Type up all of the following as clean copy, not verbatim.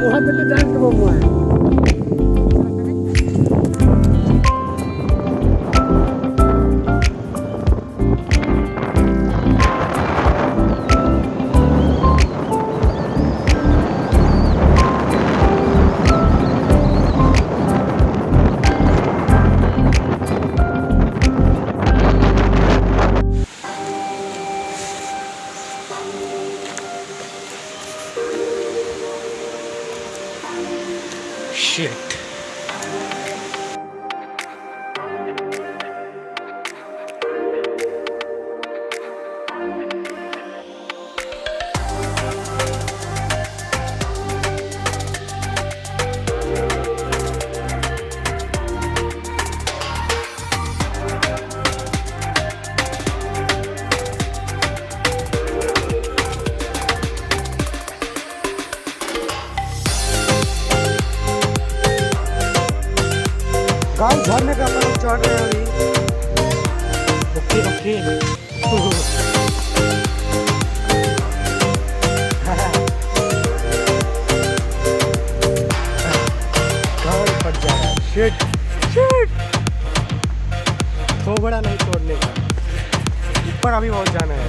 वहाँ पे तो जान कब आया। Shit. गाइस झरने का हम चढ़ रहे हैं अभी। ओके गाइस फट जा रहा है। शिट तो बड़ा नहीं तोड़ने का, ऊपर अभी बहुत जाना है।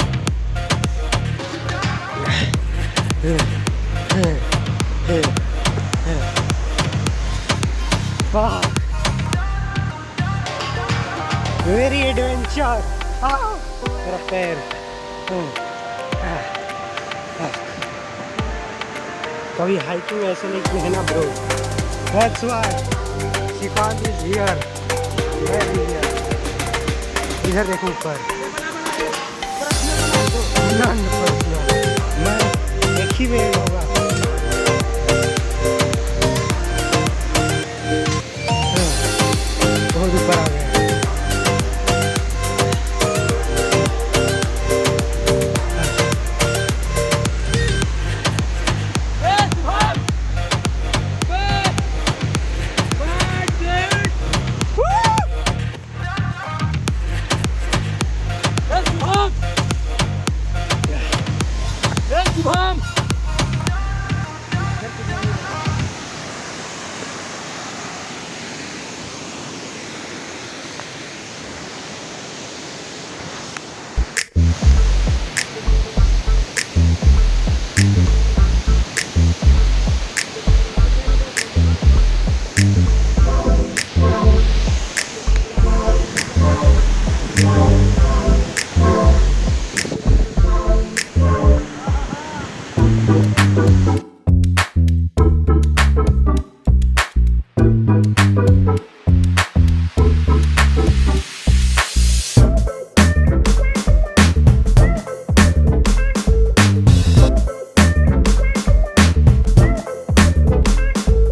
वाह वेरी एडवेंचर। मेरा पैर कभी हाइकिंग ऐसे नहीं की है ना bro. That's why Shikant is here. इधर देखो ऊपर। मैं एक ही में होगा।